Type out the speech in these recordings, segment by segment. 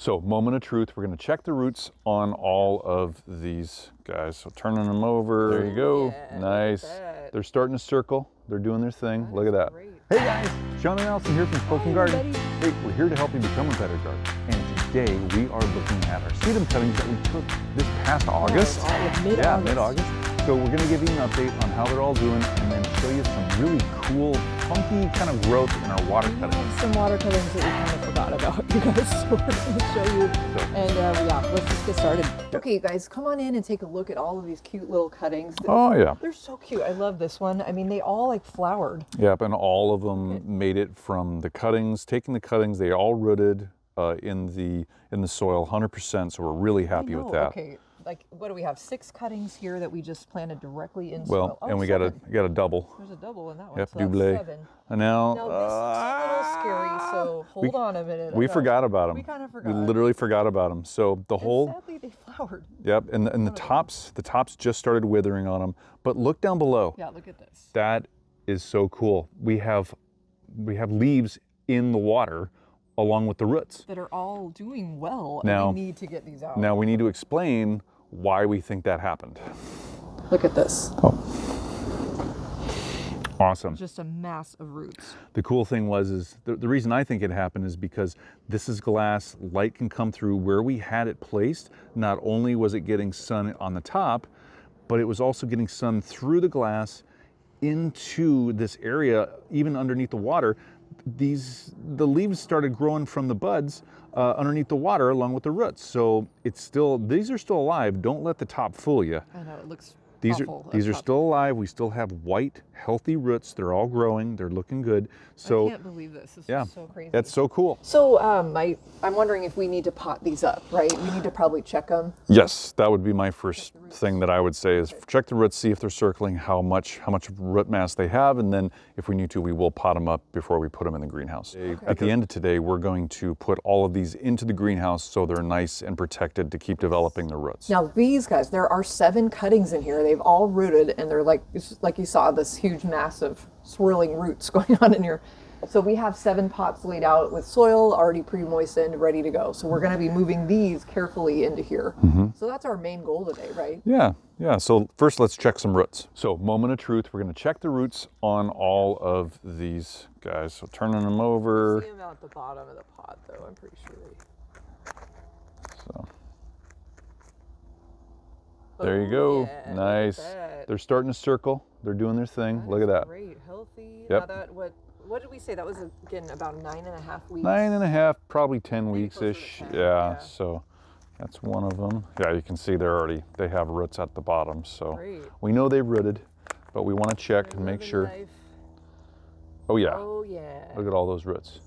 So, moment of truth, we're going to check the roots on all of these guys. So turning them over, there you go, Yeah, nice. They're starting to circle, they're doing their thing, look at that. Great. Hey guys, Sean and Allison here from Spoken Garden. Hey, we're here to help you become a better gardener. And today we are looking at our sedum cuttings that we took this past August. Mid-August. Mid-August. So we're going to give you an update on how they're all doing and then show you some really cool, funky kind of growth in our water cuttings. We have some water cuttings that we kind of forgot about, you guys, so we're going to show you. And yeah, let's just get started. Yep. Okay, you guys, come on in and take a look at all of these cute little cuttings. Oh yeah. They're so cute. I love this one. I mean, they all like flowered. Yep, and all of them made it from the cuttings, taking the cuttings, they all rooted in the soil 100%, so we're really happy with that. Okay. Like, what do we have? 6 cuttings here that we just planted directly in soil. Oh, and we got a double. There's a double in that one. Yep, so double. That's 7. And now this looks a little scary, so hold on a minute. We forgot about them. We kind of forgot. We literally forgot about them. So the whole. Sadly, they flowered. Yep, and the tops just started withering on them. But look down below. Yeah, look at this. That is so cool. We have leaves in the water along with the roots that are all doing well. Now and we need to get these out. Now we need to explain why we think that happened. Look at this. Oh. Awesome. Just a mass of roots. The cool thing is the reason I think it happened is because this is glass, light can come through. Where we had it placed, not only was it getting sun on the top, but it was also getting sun through the glass into this area, even underneath the water. The leaves started growing from the buds underneath the water along with the roots. So these are still alive. Don't let the top fool you. I know, it looks awful. These are still alive. We still have white, healthy roots. They're all growing. They're looking good. So I can't believe this. This is so crazy. That's so cool. So I'm wondering if we need to pot these up, right? We need to probably check them. Yes, that would be my first thing that I would say is check the roots, see if they're circling, how much root mass they have, and then if we need to, we will pot them up before we put them in the greenhouse. Okay. At the end of today, we're going to put all of these into the greenhouse so they're nice and protected to keep developing the roots. Now these guys, there are 7 cuttings in here. They've all rooted and they're like you saw, this huge massive swirling roots going on in here. So we have 7 pots laid out with soil already pre-moistened, ready to go. So we're going to be moving these carefully into here. So that's our main goal today, right? Yeah. So first let's check some roots. So moment of truth, we're going to check the roots on all of these guys. So turning them over. See them out at the bottom of the pot though, I'm pretty sure So there you go. Yeah, nice. They're starting to circle. They're doing their thing. Look at that. Great, healthy. Yep. Now what did we say? That was again about 9.5 weeks. 9.5, probably 10 weeks-ish. 10, yeah, so that's one of them. Yeah, you can see they have roots at the bottom. So we know they've rooted, but we want to check and make sure. Oh yeah. Oh yeah. Look at all those roots.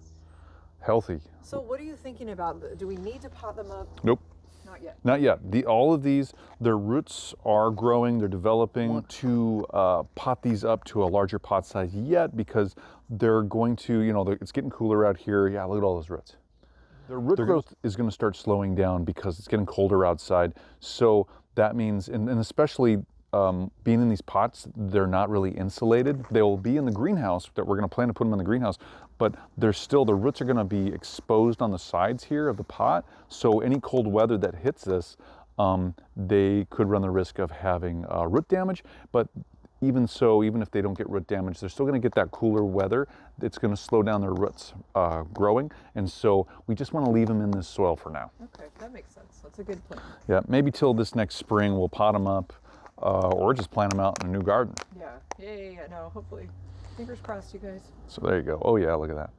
Healthy. So what are you thinking about? Do we need to pot them up? Nope. Not yet. Not yet. All of these, their roots are growing, they're developing to pot these up to a larger pot size yet because they're going to, it's getting cooler out here. Yeah, look at all those roots. Their root growth is going to start slowing down because it's getting colder outside. So that means, and especially being in these pots, they're not really insulated. They will be in the greenhouse that we're going to plan to put them in the greenhouse, but the roots are going to be exposed on the sides here of the pot. So any cold weather that hits this, they could run the risk of having root damage. But even so, even if they don't get root damage, they're still going to get that cooler weather. It's going to slow down their roots growing. And so we just want to leave them in this soil for now. Okay, that makes sense. That's a good plan. Yeah, maybe till this next spring we'll pot them up. Or just plant them out in a new garden. Yeah, no, hopefully. Fingers crossed, you guys. So there you go. Oh yeah, look at that.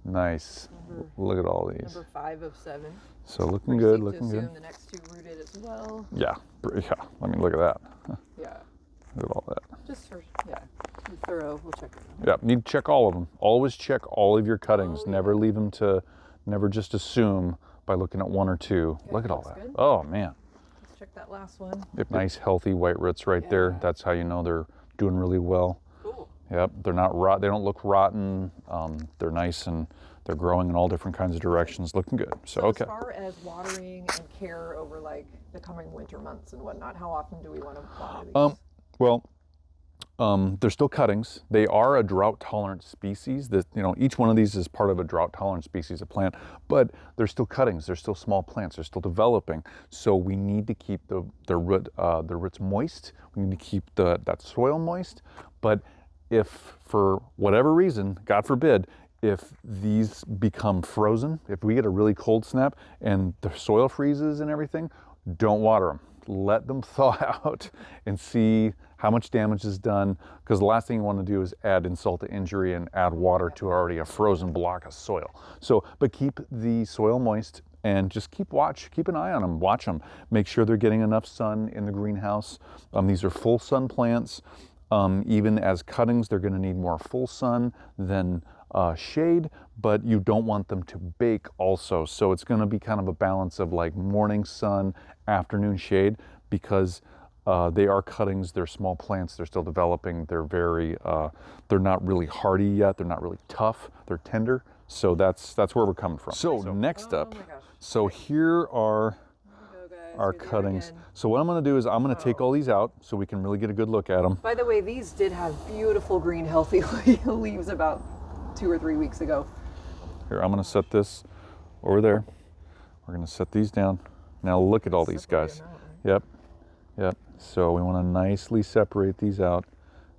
Nice. Look at all these. Number 5 of 7. So looking good, looking good. The next 2 rooted as well. Yeah. I mean, look at that. Yeah. Look at all that. Just for, be thorough. We'll check them. Yeah, need to check all of them. Always check all of your cuttings. Never leave them never just assume by looking at 1 or 2. Okay, look at all that. Good. Oh man. Check that last one. Yep, nice healthy white roots right there. That's how you know they're doing really well. Cool. Yep, they're not rot. They don't look rotten. They're nice and they're growing in all different kinds of directions, looking good. So okay. As far as watering and care over like the coming winter months and whatnot, how often do we want to water these? Well, They're still cuttings. They are a drought-tolerant species. That, you know, each one of these is part of a drought-tolerant species of plant, but they're still cuttings. They're still small plants. They're still developing. So we need to keep the roots moist. We need to keep that soil moist. But if for whatever reason, God forbid, if these become frozen, if we get a really cold snap and the soil freezes and everything, don't water them. Let them thaw out and see how much damage is done, because the last thing you want to do is add insult to injury and add water to already a frozen block of soil. So, but keep the soil moist and just keep an eye on them, watch them. Make sure they're getting enough sun in the greenhouse. These are full sun plants. Even as cuttings, they're going to need more full sun than shade, but you don't want them to bake also. So it's going to be kind of a balance of like morning sun, afternoon shade, because they are cuttings, they're small plants, they're still developing, they're not really hardy yet, they're not really tough, they're tender. So that's where we're coming from. So next up, so here are our cuttings. So what I'm going to do is I'm going to take all these out so we can really get a good look at them. By the way, these did have beautiful green, healthy leaves about 2 or 3 weeks ago. Here, I'm going to set this over there. We're going to set these down. Now look at all these guys. Yep. So we want to nicely separate these out.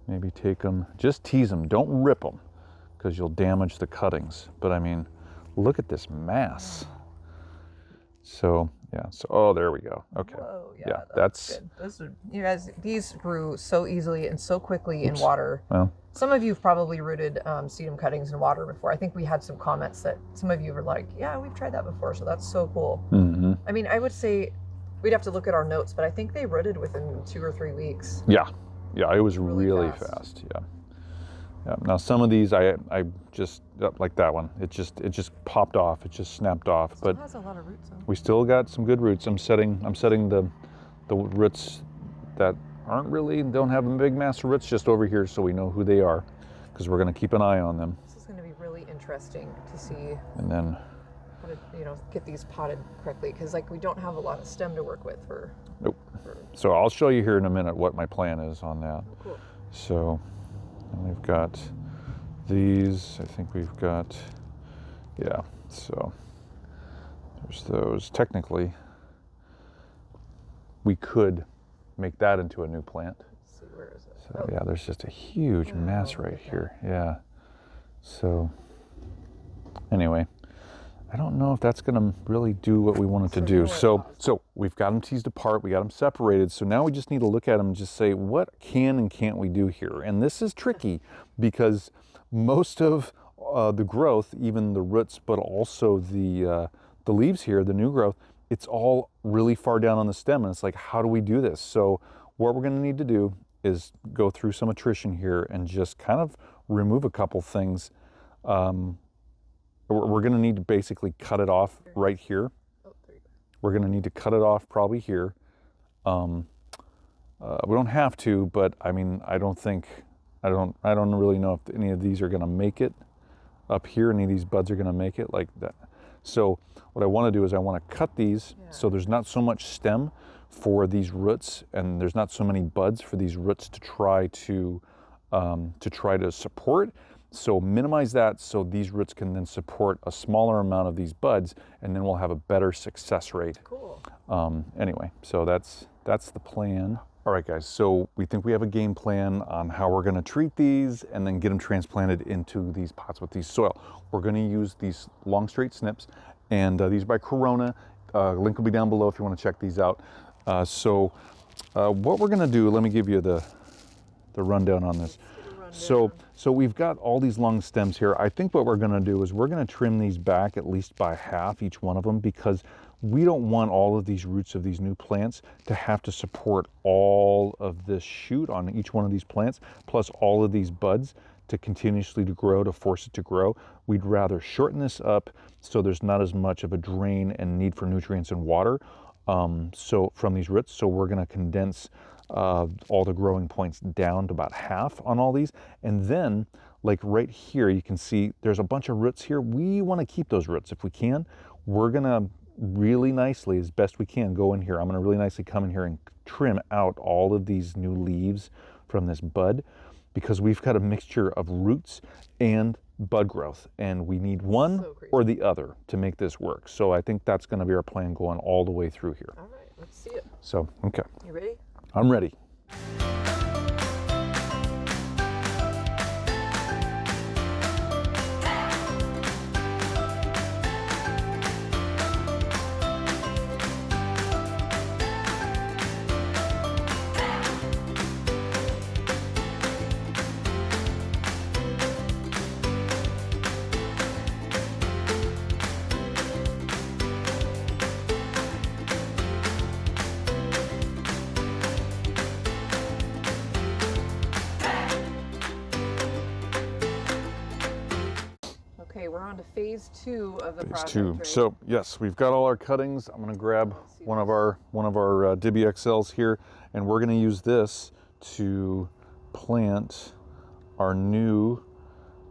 Maybe take them, just tease them. Don't rip them, because you'll damage the cuttings. But I mean, look at this mass. So yeah, so oh, there we go. Okay. Whoa, yeah, that's good. Those are, you guys, these grew so easily and so quickly in water. Well, some of you have probably rooted sedum cuttings in water before. I think we had some comments that some of you were like, yeah, we've tried that before, so that's so cool. mm-hmm. I mean, I would say we'd have to look at our notes, but I think they rooted within 2 or 3 weeks. Yeah, it was really fast. Yeah. Now some of these I just like that one. It just popped off. It just snapped off. It but has a lot of roots though. We still got some good roots. I'm setting the roots that don't have a big mass of roots just over here, so we know who they are, because we're going to keep an eye on them. This is going to be really interesting to see. And then how to get these potted correctly, because like we don't have a lot of stem to work with for. Nope. So I'll show you here in a minute what my plan is on that. Oh, cool. So. And we've got these, I think we've got, yeah, so there's those. Technically, we could make that into a new plant. Let's see, where is it? So yeah, there's just a huge mass right here. Yeah. So anyway, I don't know if that's going to really do what we want it to do. So we've got them teased apart, we got them separated. So now we just need to look at them and just say, what can and can't we do here? And this is tricky, because most of the growth, even the roots, but also the leaves here, the new growth, it's all really far down on the stem. And it's like, how do we do this? So what we're going to need to do is go through some attrition here and just kind of remove a couple things. We're going to need to basically cut it off right here. We're going to need to cut it off probably here. We don't have to, but I mean, I don't really know if any of these are going to make it up here. Any of these buds are going to make it like that. So what I want to do is I want to cut these so there's not so much stem for these roots, and there's not so many buds for these roots to try to support. So minimize that so these roots can then support a smaller amount of these buds, and then we'll have a better success rate. Cool. Anyway, so that's the plan. All right, guys, so we think we have a game plan on how we're going to treat these and then get them transplanted into these pots with these soil. We're going to use these long straight snips, and these are by Corona. Link will be down below if you want to check these out. So what we're going to do, let me give you the rundown on this. So we've got all these long stems here. I think what we're going to do is we're going to trim these back at least by half, each one of them, because we don't want all of these roots of these new plants to have to support all of this shoot on each one of these plants, plus all of these buds to continuously to grow, to force it to grow. We'd rather shorten this up so there's not as much of a drain and need for nutrients and water so from these roots. So we're going to condense all the growing points down to about half on all these. And then like right here, you can see there's a bunch of roots here. We want to keep those roots if we can. We're going to really nicely, as best we can, go in here. I'm going to really nicely come in here and trim out all of these new leaves from this bud, because we've got a mixture of roots and bud growth, and we need one or the other to make this work. So I think that's going to be our plan going all the way through here. All right, let's see it. So, okay. You ready? I'm ready. Okay, we're on to phase 2 of the project. Phase 2. Right? So yes, we've got all our cuttings. I'm going to grab one of our Diby XLs here, and we're going to use this to plant our newly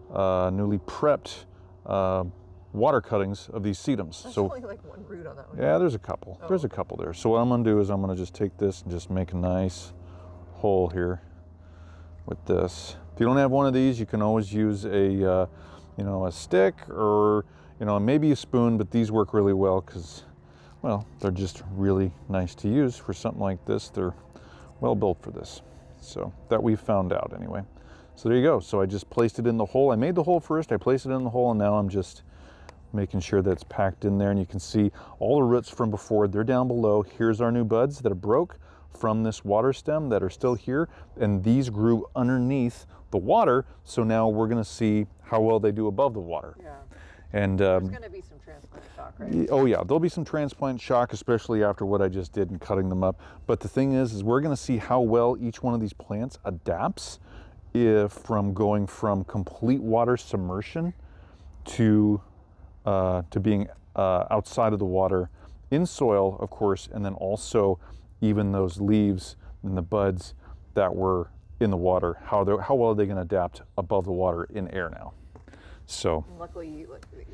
prepped water cuttings of these sedums. There's so only like one root on that one. Yeah, there's a couple. Oh. There's a couple there. So what I'm going to do is I'm going to just take this and just make a nice hole here with this. If you don't have one of these, you can always use a a stick or maybe a spoon, but these work really well because, well, they're just really nice to use for something like this. They're well built for this. So that we found out anyway. So there you go. So I just placed it in the hole. I made the hole first, I placed it in the hole, and now I'm just making sure that it's packed in there. And you can see all the roots from before, they're down below. Here's our new buds that broke from this water stem that are still here, and these grew underneath the water. So now we're going to see how well they do above the water. Yeah. And there's going to be some transplant shock, right? Oh yeah, there'll be some transplant shock, especially after what I just did in cutting them up. But the thing is we're going to see how well each one of these plants adapts from going from complete water submersion to being outside of the water in soil, of course, and then also even those leaves and the buds that were in the water, how well are they going to adapt above the water in air now. So and luckily,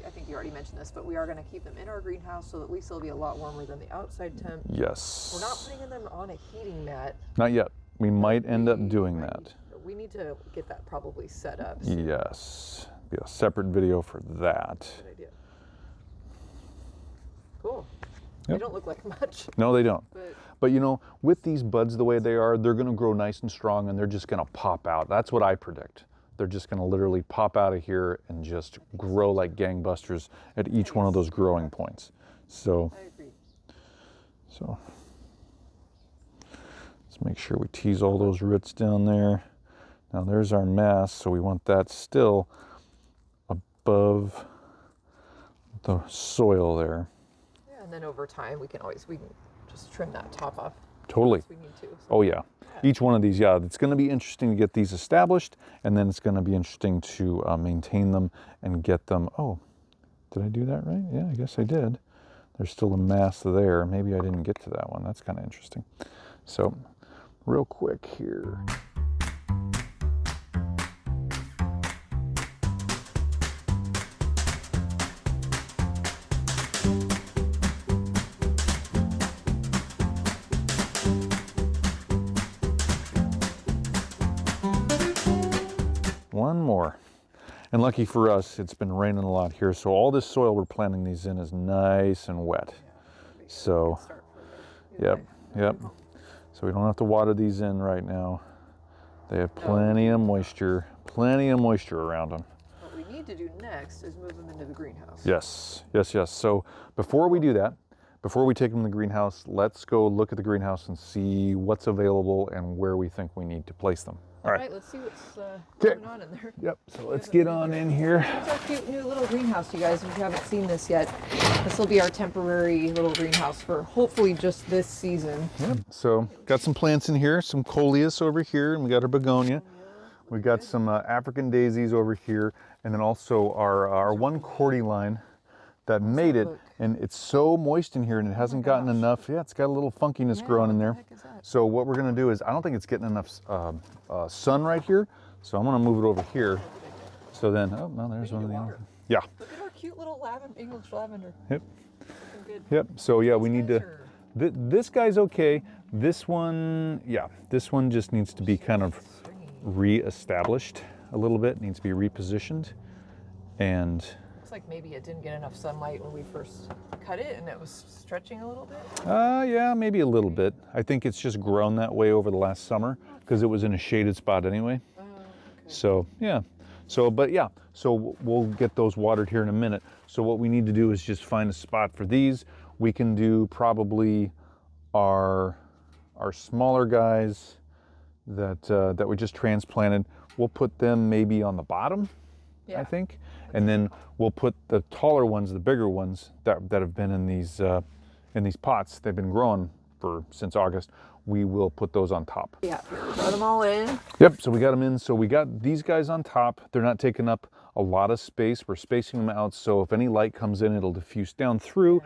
I think you already mentioned this, but we are going to keep them in our greenhouse, so at least they'll be a lot warmer than the outside temp. Yes. We're not putting them on a heating mat. Not yet. We might end up doing that. We need to get that probably set up. So. Yes. Be a separate video for that. Good idea. Cool. Yep. They don't look like much. No, they don't. But with these buds the way they are, they're going to grow nice and strong, and they're just going to pop out. That's what I predict. They're just going to literally pop out of here and just grow like gangbusters at each one of those growing points. So, I agree. So let's make sure we tease all those roots down there. Now there's our mass, so we want that still above the soil there. Yeah, and then over time we can just trim that top off. Totally. We need to. So. Oh yeah. Each one of these, yeah, it's going to be interesting to get these established, and then it's going to be interesting to maintain them and get them. Oh, did I do that right? Yeah, I guess I did. There's still a mass there. Maybe I didn't get to that one. That's kind of interesting. So, real quick here. One more. And lucky for us, it's been raining a lot here, so all this soil we're planting these in is nice and wet. So, yep. So we don't have to water these in right now. They have plenty of moisture around them. What we need to do next is move them into the greenhouse. Yes. So before we do that, before we take them to the greenhouse, let's go look at the greenhouse and see what's available and where we think we need to place them. All right, let's see what's going on in there. Yep, so let's get on in here. Here's our cute new little greenhouse, you guys, if you haven't seen this yet. This will be our temporary little greenhouse for hopefully just this season. Yep, so got some plants in here, some coleus over here, and we got our begonia. We got some African daisies over here, and then also our one cordyline that made it, and it's so moist in here and it hasn't gotten enough. Yeah, it's got a little funkiness growing in there. What the heck is that? So what we're gonna do is, I don't think it's getting enough sun right here, so I'm gonna move it over here. So then, oh, no, there's one of the other. Yeah. Look at our cute little English lavender. Yep. Looking good. Yep, so yeah, we need to, this guy's okay. This one, yeah, this one just needs to be kind of re-established a little bit, needs to be repositioned. And looks like maybe it didn't get enough sunlight when we first cut it and it was stretching a little bit. Yeah, maybe a little bit. I think it's just grown that way over the last summer because it was in a shaded spot anyway. Oh, okay. So yeah, so we'll get those watered here in a minute. So what we need to do is just find a spot for these. We can do probably our smaller guys that we just transplanted. We'll put them maybe on the bottom, I think, and then we'll put the taller ones, the bigger ones that have been in these pots. They've been growing since August. We will put those on top. Yeah, put them all in. Yep, so we got them in. So we got these guys on top. They're not taking up a lot of space. We're spacing them out, so if any light comes in, it'll diffuse down through.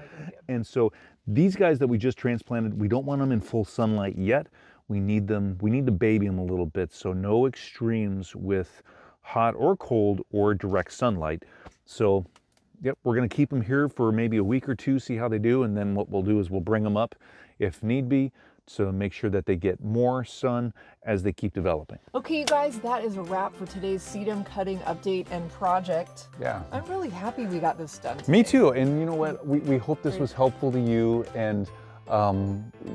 And so these guys that we just transplanted, we don't want them in full sunlight yet. We need to baby them a little bit, so no extremes with hot or cold or direct sunlight. So yep, we're gonna keep them here for maybe a week or two, see how they do, and then what we'll do is we'll bring them up if need be, so make sure that they get more sun as they keep developing. Okay, you guys, that is a wrap for today's sedum cutting update and project. Yeah. I'm really happy we got this done today. Me too, and you know what? We hope this was helpful to you, and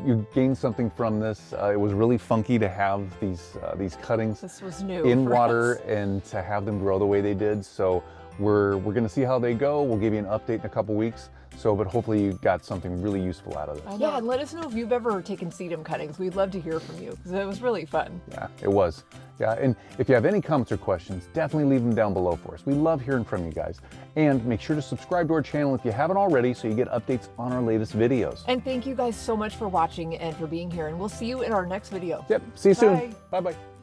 you gained something from this. It was really funky to have these cuttings This was new in for water us. and to have them grow the way they did. So we're gonna see how they go. We'll give you an update in a couple weeks. But hopefully you got something really useful out of this. Yeah, and let us know if you've ever taken sedum cuttings. We'd love to hear from you because it was really fun. Yeah, it was. Yeah, and if you have any comments or questions, definitely leave them down below for us. We love hearing from you guys. And make sure to subscribe to our channel if you haven't already so you get updates on our latest videos. And thank you guys so much for watching and for being here. And we'll see you in our next video. Yep, see you Bye. soon. Bye-bye.